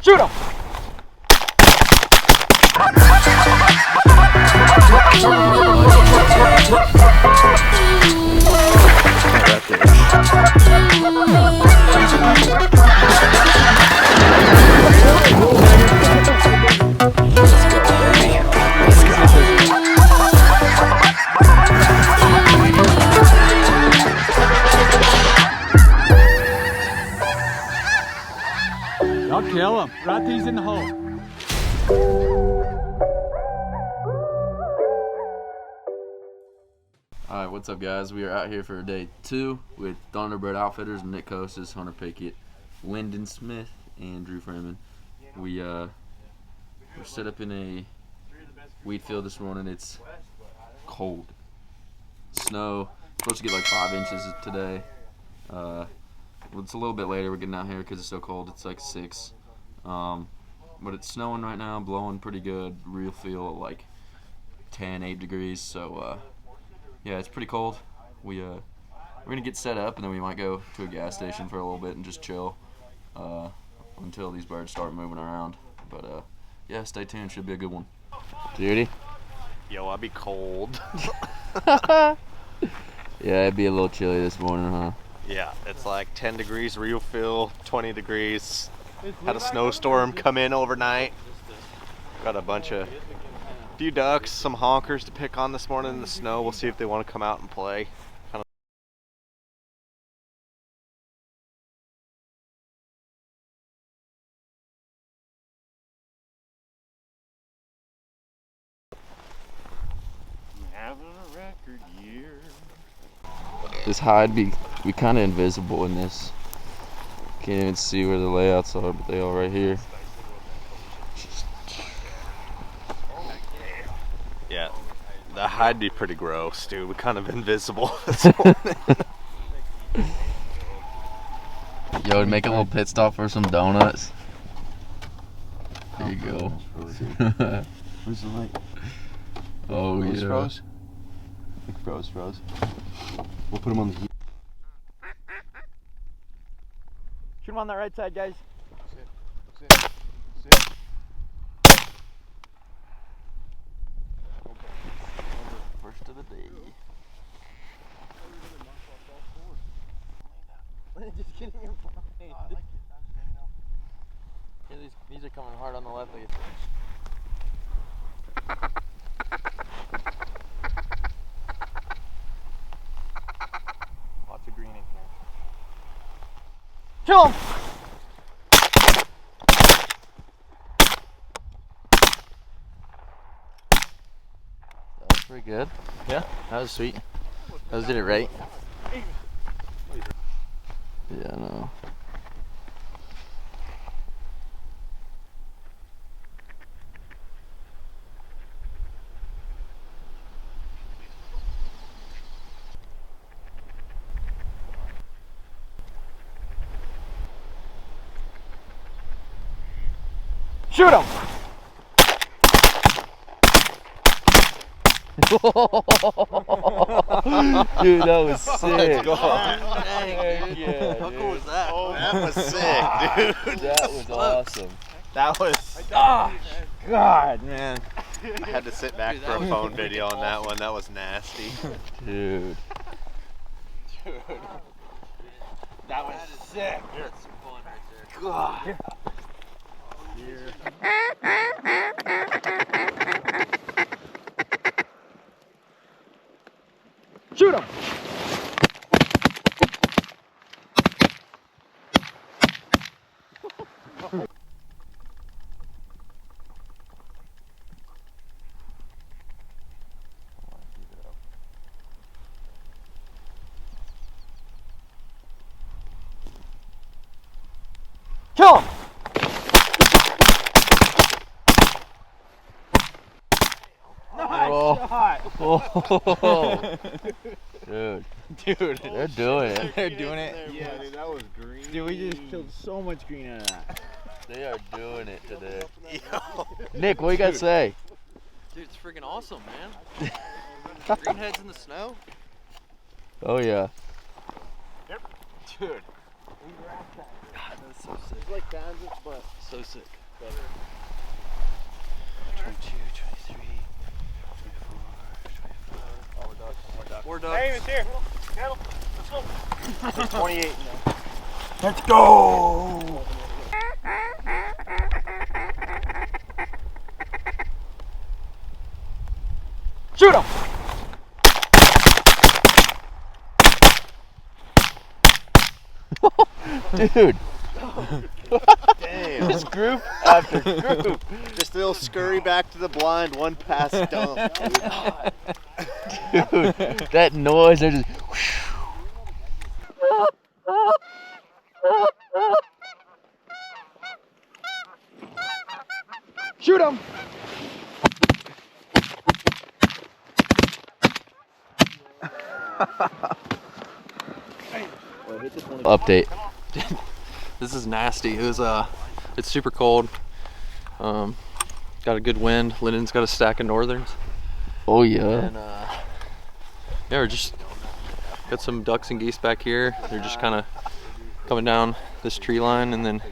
Shoot him! I'll kill him. Right these in the hole. Alright, what's up guys? We are out here for day 2 with Thunderbird Outfitters, Nick Kostas, Hunter Pickett, Lyndon Smith, and Drew Freeman. We're set up in a wheat field this morning. It's cold. Snow. Supposed to get like 5 inches today. It's a little bit later. We're getting out here because it's so cold. It's like 6. But it's snowing right now, blowing pretty good. Real feel at like 8 degrees. So yeah, it's pretty cold. We're gonna get set up and then we might go to a gas station for a little bit and just chill until these birds start moving around. But yeah, stay tuned. Should be a good one. Judy? Yo, I'll be cold. Yeah, it'd be a little chilly this morning, huh? Yeah, it's like 10 degrees real feel, 20 degrees. Had a snowstorm come in overnight. Got a few ducks, some honkers to pick on this morning in the snow. We'll see if they want to come out and play. Having a record year. This hide be kind of invisible in this. Can't even see where the layouts are, but they are right here. Yeah, the hide be pretty gross, dude. We're kind of invisible this morning. Yo, make a little pit stop for some donuts. There you go. Where's the light? Oh yeah. Froze? I think froze. We'll put them on the heat. Shoot him on that right side, guys. That's it. First of the day. Just kidding, you're fine. I like it. Yeah, these are coming hard on the left. Lots of green in here. Kill him! That was pretty good. Yeah, that was sweet. Those did it right. Yeah, I know. Shoot him! Dude, that was sick. Dang, Yeah, how dude. cool was that? Oh, that was sick, dude. That was awesome. That was. Oh, God, man. I had to sit back for a phone video on that one. That was nasty. Dude. That was sick. That's some fun right there. God. Shoot him! Kill him! Nice shot! Oh. Dude. Dude, They're doing it. they're doing it. Yeah, dude, that was green. Dude, we just killed so much green out of that. They are doing it today. Yo. Nick, what you got to say? Dude, it's freaking awesome, man. Greenheads in the snow. Oh, yeah. Dude, God, that was so sick. It's like Kansas, but So sick. 22, 23, 24, 25. More ducks. Hey, it's here. Let's go. 28 now. Let's go! Shoot him! Dude, Damn. just group after group. Just a little scurry back to the blind, one pass dump. Dude, that noise, they're just. Shoot him! Update. This is nasty. It was it's super cold. Got a good wind. Lyndon's got a stack of northerns. Oh yeah. And yeah, we're just got some ducks and geese back here. They're just kind of coming down this tree line, and then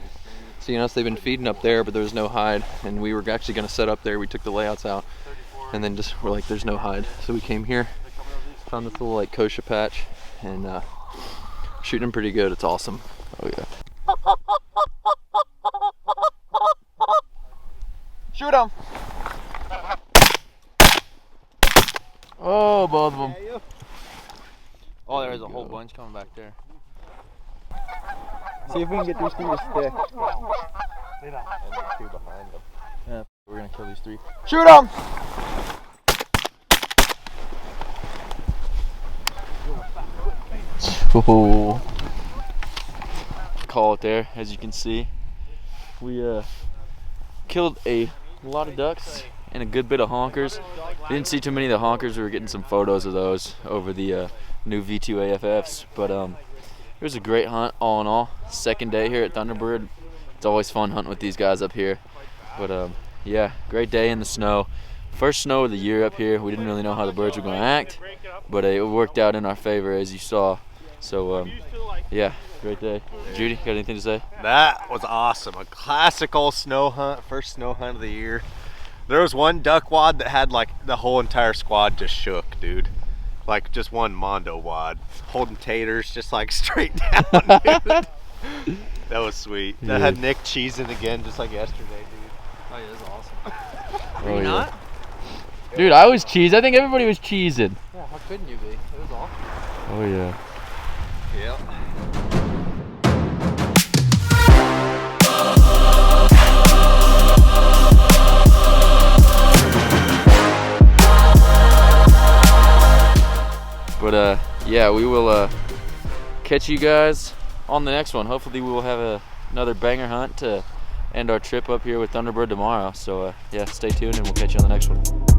seeing us. They've been feeding up there, but there was no hide, and we were actually going to set up there. We took the layouts out, and then just we're like, there's no hide, so we came here, found this little like kochia patch, and shooting them pretty good. It's awesome. Oh yeah. Shoot him! Oh, both of them. Oh, there's a whole bunch coming back there. See if we can get these three to stick. And there's two behind them. Yeah, we're gonna kill these three. Shoot him! Oh. Call it there, as you can see. We killed a lot of ducks and a good bit of honkers. Didn't see too many of the honkers. We were getting some photos of those over the new V2 AFFs, but it was a great hunt all in all. Second day here at Thunderbird. It's always fun hunting with these guys up here. But yeah, great day in the snow. First snow of the year up here. We didn't really know how the birds were going to act, but it worked out in our favor, as you saw. So yeah, great day. Judy, got anything to say? That was awesome. A classic old snow hunt, first snow hunt of the year. There was one duck wad that had like the whole entire squad just shook, dude. Like just one mondo wad, holding taters just like straight down, dude. That was sweet. That had Nick cheesing again just like yesterday, dude. Oh yeah, that's awesome. Oh, Are you yeah. not? Dude, I was cheese. I think everybody was cheesing. Yeah, how couldn't you be? It was awesome. Oh yeah. Yep. But yeah, we will catch you guys on the next one. Hopefully we will have another banger hunt to end our trip up here with Thunderbird tomorrow. So yeah, stay tuned and we'll catch you on the next one.